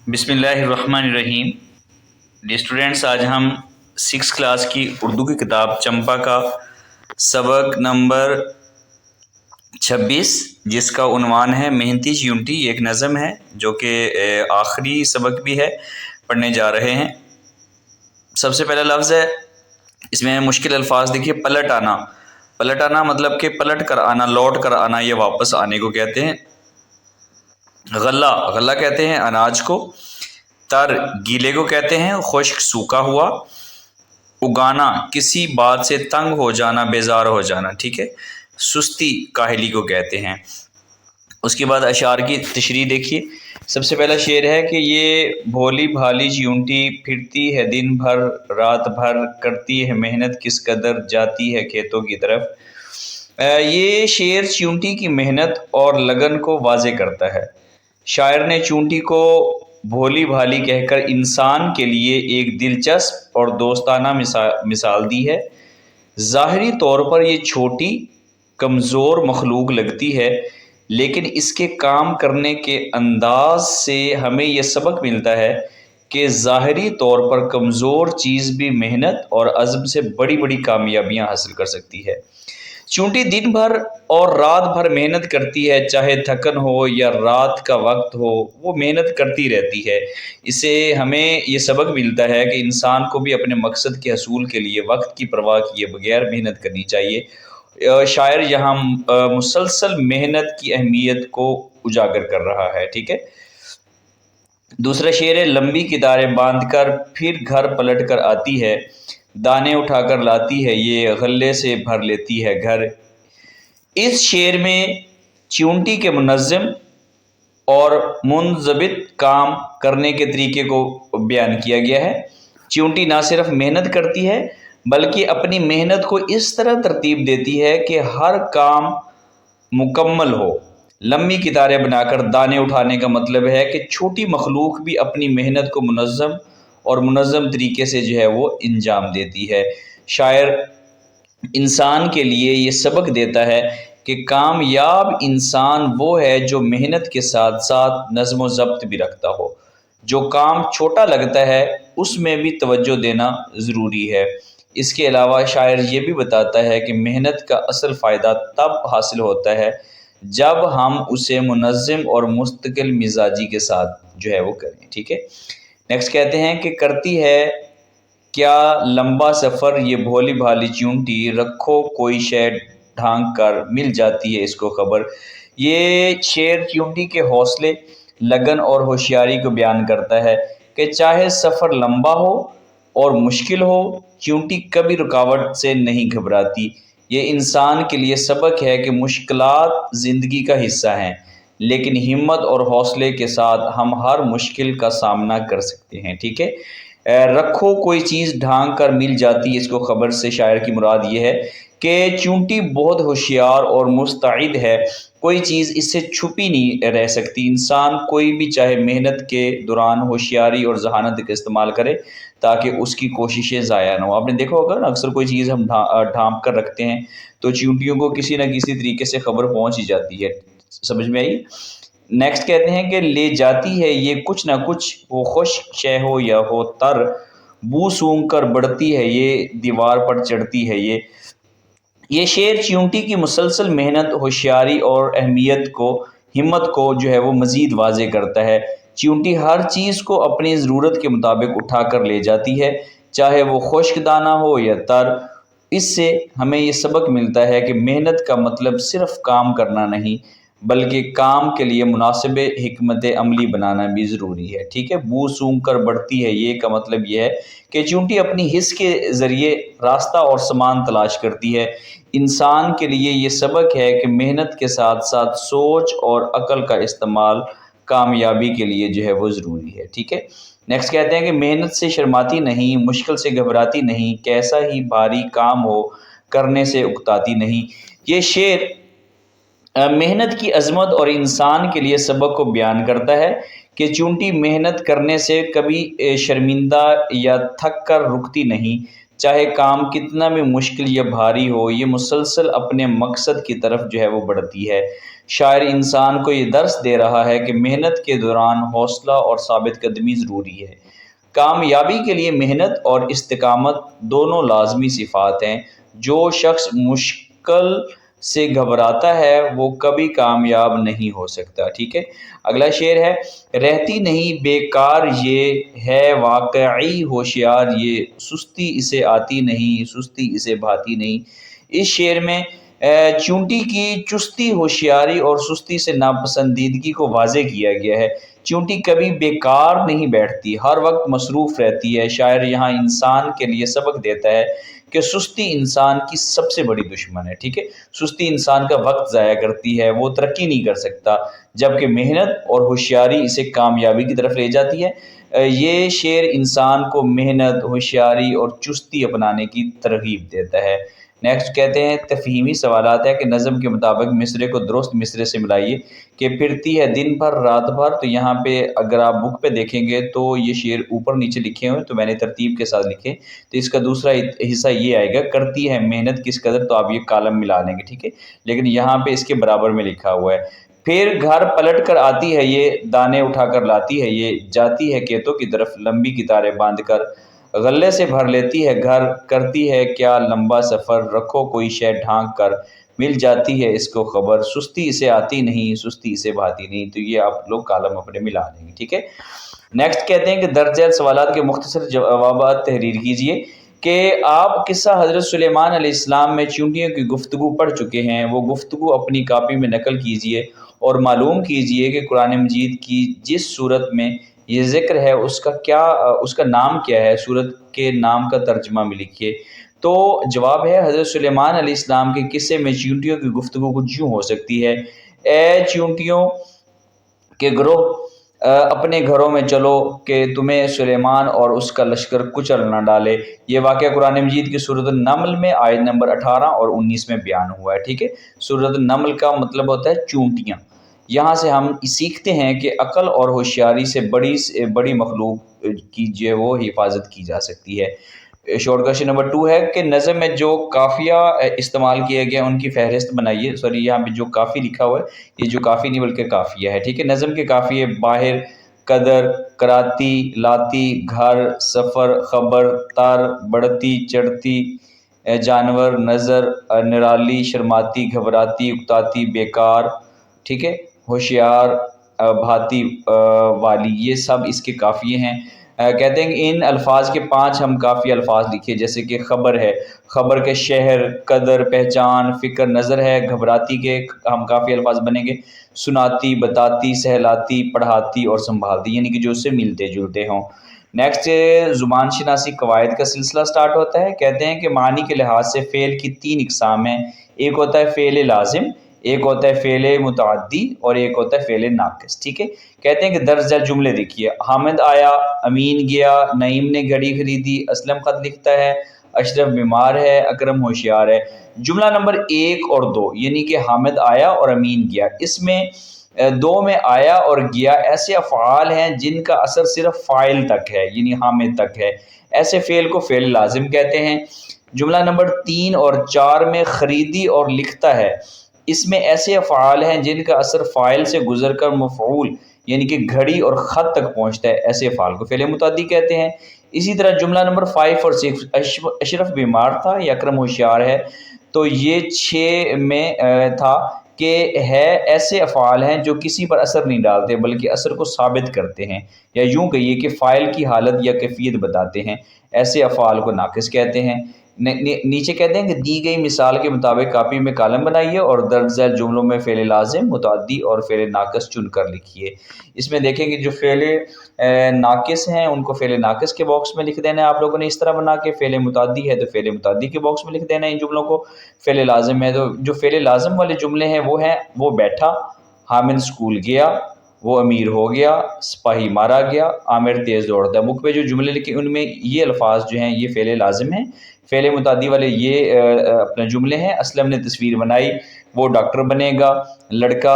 بسم اللہ الرحمن الرحیم۔ اسٹوڈینٹس، آج ہم 6 کلاس کی اردو کی کتاب چمپا کا سبق نمبر 26 جس کا عنوان ہے محنتی چیونٹی، ایک نظم ہے جو کہ آخری سبق بھی ہے، پڑھنے جا رہے ہیں۔ سب سے پہلا لفظ ہے، اس میں مشکل الفاظ دیکھیے، پلٹ آنا۔ پلٹ آنا مطلب کہ پلٹ کر آنا، لوٹ کر آنا، یہ واپس آنے کو کہتے ہیں۔ غلہ، غلہ کہتے ہیں اناج کو۔ تر، گیلے کو کہتے ہیں، خشک سوکھا ہوا۔ اگانا، کسی بات سے تنگ ہو جانا، بیزار ہو جانا، ٹھیک ہے۔ سستی، کاہلی کو کہتے ہیں۔ اس کے بعد اشعار کی تشریح دیکھیے۔ سب سے پہلا شعر ہے کہ یہ بھولی بھالی چیونٹی پھرتی ہے دن بھر رات بھر، کرتی ہے محنت کس قدر، جاتی ہے کھیتوں کی طرف۔ یہ شعر چیونٹی کی محنت اور لگن کو واضح کرتا ہے۔ شاعر نے چیونٹی کو بھولی بھالی کہہ کر انسان کے لیے ایک دلچسپ اور دوستانہ مثال دی ہے۔ ظاہری طور پر یہ چھوٹی کمزور مخلوق لگتی ہے، لیکن اس کے کام کرنے کے انداز سے ہمیں یہ سبق ملتا ہے کہ ظاہری طور پر کمزور چیز بھی محنت اور عزم سے بڑی بڑی کامیابیاں حاصل کر سکتی ہے۔ چونٹی دن بھر اور رات بھر محنت کرتی ہے، چاہے تھکن ہو یا رات کا وقت ہو، وہ محنت کرتی رہتی ہے۔ اسے ہمیں یہ سبق ملتا ہے کہ انسان کو بھی اپنے مقصد کے حصول کے لیے وقت کی پرواہ کیے بغیر محنت کرنی چاہیے۔ شاعر یہاں مسلسل محنت کی اہمیت کو اجاگر کر رہا ہے، ٹھیک ہے۔ دوسرا شعر ہے، لمبی قطاریں باندھ کر پھر گھر پلٹ کر آتی ہے، دانے اٹھا کر لاتی ہے یہ، غلے سے بھر لیتی ہے گھر۔ اس شعر میں چیونٹی کے منظم اور منضبط کام کرنے کے طریقے کو بیان کیا گیا ہے۔ چیونٹی نہ صرف محنت کرتی ہے بلکہ اپنی محنت کو اس طرح ترتیب دیتی ہے کہ ہر کام مکمل ہو۔ لمبی قطاریں بنا کر دانے اٹھانے کا مطلب ہے کہ چھوٹی مخلوق بھی اپنی محنت کو منظم طریقے سے جو ہے وہ انجام دیتی ہے۔ شاعر انسان کے لیے یہ سبق دیتا ہے کہ کامیاب انسان وہ ہے جو محنت کے ساتھ ساتھ نظم و ضبط بھی رکھتا ہو۔ جو کام چھوٹا لگتا ہے اس میں بھی توجہ دینا ضروری ہے۔ اس کے علاوہ شاعر یہ بھی بتاتا ہے کہ محنت کا اصل فائدہ تب حاصل ہوتا ہے جب ہم اسے منظم اور مستقل مزاجی کے ساتھ جو ہے وہ کریں، ٹھیک ہے۔ نیکسٹ کہتے ہیں کہ کرتی ہے کیا لمبا سفر یہ بھولی بھالی چیونٹی، رکھو کوئی شے ڈھانک کر مل جاتی ہے اس کو خبر۔ یہ شعر چیونٹی کے حوصلے، لگن اور ہوشیاری کو بیان کرتا ہے کہ چاہے سفر لمبا ہو اور مشکل ہو، چیونٹی کبھی رکاوٹ سے نہیں گھبراتی۔ یہ انسان کے لیے سبق ہے کہ مشکلات زندگی کا حصہ ہیں، لیکن ہمت اور حوصلے کے ساتھ ہم ہر مشکل کا سامنا کر سکتے ہیں، ٹھیک ہے۔ رکھو کوئی چیز ڈھانک کر مل جاتی ہے اس کو خبر سے شاعر کی مراد یہ ہے کہ چیونٹی بہت ہوشیار اور مستعد ہے، کوئی چیز اس سے چھپی نہیں رہ سکتی۔ انسان کوئی بھی چاہے محنت کے دوران ہوشیاری اور ذہانت کا استعمال کرے تاکہ اس کی کوششیں ضائع نہ ہو۔ آپ نے دیکھا ہوگا نا، اکثر کوئی چیز ہم ڈھانپ کر رکھتے ہیں تو چیونٹیوں کو کسی نہ کسی طریقے سے خبر پہنچ ہی جاتی ہے، سمجھ میں آئی۔ نیکسٹ کہتے ہیں کہ لے جاتی ہے یہ کچھ نہ کچھ، وہ خشک شے ہو یا ہو تر، بو سونگھ کر بڑھتی ہے یہ، دیوار پر چڑھتی ہے یہ۔ یہ شعر چیونٹی کی مسلسل محنت، ہوشیاری اور ہمت کو جو ہے وہ مزید واضح کرتا ہے۔ چیونٹی ہر چیز کو اپنی ضرورت کے مطابق اٹھا کر لے جاتی ہے، چاہے وہ خشک دانہ ہو یا تر۔ اس سے ہمیں یہ سبق ملتا ہے کہ محنت کا مطلب صرف کام کرنا نہیں بلکہ کام کے لیے مناسب حکمت عملی بنانا بھی ضروری ہے، ٹھیک ہے۔ بو سونگھ کر بڑھتی ہے یہ کا مطلب یہ ہے کہ چیونٹی اپنی حس کے ذریعے راستہ اور سامان تلاش کرتی ہے۔ انسان کے لیے یہ سبق ہے کہ محنت کے ساتھ ساتھ سوچ اور عقل کا استعمال کامیابی کے لیے جو ہے وہ ضروری ہے، ٹھیک ہے۔ نیکسٹ کہتے ہیں کہ محنت سے شرماتی نہیں، مشکل سے گھبراتی نہیں، کیسا ہی بھاری کام ہو کرنے سے اکتاتی نہیں۔ یہ شعر محنت کی عظمت اور انسان کے لیے سبق کو بیان کرتا ہے کہ چیونٹی محنت کرنے سے کبھی شرمندہ یا تھک کر رکتی نہیں، چاہے کام کتنا بھی مشکل یا بھاری ہو، یہ مسلسل اپنے مقصد کی طرف جو ہے وہ بڑھتی ہے۔ شاعر انسان کو یہ درس دے رہا ہے کہ محنت کے دوران حوصلہ اور ثابت قدمی ضروری ہے۔ کامیابی کے لیے محنت اور استقامت دونوں لازمی صفات ہیں۔ جو شخص مشکل سے گھبراتا ہے وہ کبھی کامیاب نہیں ہو سکتا۔ ٹھیک ہے، اگلا شعر ہے، رہتی نہیں بیکار یہ ہے واقعی ہوشیار یہ، سستی اسے آتی نہیں سستی اسے بھاتی نہیں۔ اس شعر میں چونٹی کی چستی، ہوشیاری اور سستی سے ناپسندیدگی کو واضح کیا گیا ہے۔ چونٹی کبھی بیکار نہیں بیٹھتی، ہر وقت مصروف رہتی ہے۔ شاعر یہاں انسان کے لیے سبق دیتا ہے کہ سستی انسان کی سب سے بڑی دشمن ہے۔ ٹھیک ہے، سستی انسان کا وقت ضائع کرتی ہے، وہ ترقی نہیں کر سکتا، جبکہ محنت اور ہوشیاری اسے کامیابی کی طرف لے جاتی ہے۔ یہ شعر انسان کو محنت، ہوشیاری اور چستی اپنانے کی ترغیب دیتا ہے۔ نیکسٹ کہتے ہیں تفہیمی سوالات ہے کہ نظم کے مطابق مصرے کو درست مصرے سے ملائیے کہ پھرتی ہے دن بھر رات بھر۔ تو یہاں پہ اگر آپ بک پہ دیکھیں گے تو یہ شعر اوپر نیچے لکھے ہوئے، تو میں نے ترتیب کے ساتھ لکھے، تو اس کا دوسرا حصہ یہ آئے گا، کرتی ہے محنت کس قدر، تو آپ یہ کالم ملا لیں گے۔ ٹھیک ہے، لیکن یہاں پہ اس کے برابر میں لکھا ہوا ہے۔ پھر گھر پلٹ کر آتی ہے یہ، دانے اٹھا کر لاتی ہے یہ، جاتی ہے کھیتوں کی طرف لمبی کتاریں باندھ کر، غلے سے بھر لیتی ہے گھر، کرتی ہے کیا لمبا سفر، رکھو کوئی شے ڈھانک کر، مل جاتی ہے اس کو خبر، سستی اسے آتی نہیں سستی اسے بھاتی نہیں۔ تو یہ آپ لوگ کالم اپنے ملا لیں گے۔ ٹھیک ہے، نیکسٹ کہتے ہیں کہ درج ذیل سوالات کے مختصر جوابات تحریر کیجیے کہ آپ قصہ حضرت سلیمان علیہ السلام میں چونٹیوں کی گفتگو پڑھ چکے ہیں، وہ گفتگو اپنی کاپی میں نقل کیجیے اور معلوم کیجیے کہ قرآن مجید کی جس صورت میں یہ ذکر ہے اس کا نام کیا ہے، صورت کے نام کا ترجمہ میں لکھیے۔ تو جواب ہے، حضرت سلیمان علیہ السلام کے قصے میں چیونٹیوں کی گفتگو کچھ یوں ہو سکتی ہے، اے چیونٹیوں کے گروہ اپنے گھروں میں چلو کہ تمہیں سلیمان اور اس کا لشکر کچل نہ ڈالے۔ یہ واقعہ قرآن مجید کی سورۃ النمل میں آیت نمبر 18 اور 19 میں بیان ہوا ہے۔ ٹھیک ہے، سورۃ النمل کا مطلب ہوتا ہے چونٹیاں۔ یہاں سے ہم سیکھتے ہیں کہ عقل اور ہوشیاری سے بڑی مخلوق کی جو وہ حفاظت کی جا سکتی ہے۔ شارٹ کوشچن نمبر 2 ہے کہ نظم میں جو قافیہ استعمال کیا گیا ان کی فہرست بنائیے۔ یہاں پہ جو کافی لکھا ہوا ہے یہ جو کافی نہیں بلکہ کافیہ ہے۔ ٹھیک ہے، نظم کے کافیے باہر، قدر، کراتی، لاتی، گھر، سفر، خبر، تر، بڑھتی، چڑھتی، جانور، نظر، نرالی، شرماتی، گھبراتی، اکتاتی، بیکار، ٹھیک ہے، ہوشیار، بھاتی، والی، یہ سب اس کے کافیے ہیں۔ کہتے ہیں کہ ان الفاظ کے 5 ہم کافی الفاظ لکھے، جیسے کہ خبر ہے، خبر کے شہر، قدر، پہچان، فکر، نظر ہے، گھبراتی کے ہم کافی الفاظ بنیں گے، سناتی، بتاتی، سہلاتی، پڑھاتی اور سنبھالتی، یعنی کہ جو اس سے ملتے جلتے ہوں۔ نیکسٹ زبان شناسی قواعد کا سلسلہ سٹارٹ ہوتا ہے۔ کہتے ہیں کہ معنی کے لحاظ سے فعل کی 3 اقسام ہیں، ایک ہوتا ہے فعل لازم، ایک ہوتا ہے فعل متعدی اور ایک ہوتا ہے فعل ناقص۔ ٹھیک ہے، کہتے ہیں کہ درج ذیل جملے دیکھیے، حامد آیا، امین گیا، نعیم نے گھڑی خریدی، اسلم خط لکھتا ہے، اشرف بیمار ہے، اکرم ہوشیار ہے۔ جملہ نمبر 1 اور 2 یعنی کہ حامد آیا اور امین گیا، اس میں 2 میں آیا اور گیا ایسے افعال ہیں جن کا اثر صرف فاعل تک ہے، یعنی حامد تک ہے، ایسے فعل کو فعل لازم کہتے ہیں۔ جملہ نمبر 3 اور 4 میں خریدی اور لکھتا ہے، اس میں ایسے افعال ہیں جن کا اثر فاعل سے گزر کر مفعول یعنی کہ گھڑی اور خط تک پہنچتا ہے، ایسے افعال کو فعل متعدی کہتے ہیں۔ اسی طرح جملہ نمبر 5 اور 6 اشرف بیمار تھا یا اکرم ہوشیار ہے، تو یہ 6 میں تھا کہ ہے ایسے افعال ہیں جو کسی پر اثر نہیں ڈالتے بلکہ اثر کو ثابت کرتے ہیں، یا یوں کہیے کہ فاعل کی حالت یا کیفیت بتاتے ہیں، ایسے افعال کو ناقص کہتے ہیں۔ نیچے کہتے ہیں کہ دی گئی مثال کے مطابق کاپی میں کالم بنائیے اور درج ذیل جملوں میں فعل لازم، متعدی اور فعل ناقص چن کر لکھیے۔ اس میں دیکھیں کہ جو فعل ناقص ہیں ان کو فعل ناقص کے باکس میں لکھ دینا ہے آپ لوگوں نے اس طرح بنا کے، فعل متعدی ہے تو فعل متعدی کے باکس میں لکھ دینا ہے ان جملوں کو، فعل لازم ہے تو جو فعل لازم والے جملے ہیں وہ بیٹھا، حامد اسکول گیا، وہ امیر ہو گیا، سپاہی مارا گیا، عامر تیز دوڑتا ہے۔ بک پہ جو جملے لکھے ان میں یہ الفاظ جو ہیں یہ فعل لازم ہیں، فعل متعدی والے یہ اپنے جملے ہیں، اسلم نے تصویر بنائی، وہ ڈاکٹر بنے گا، لڑکا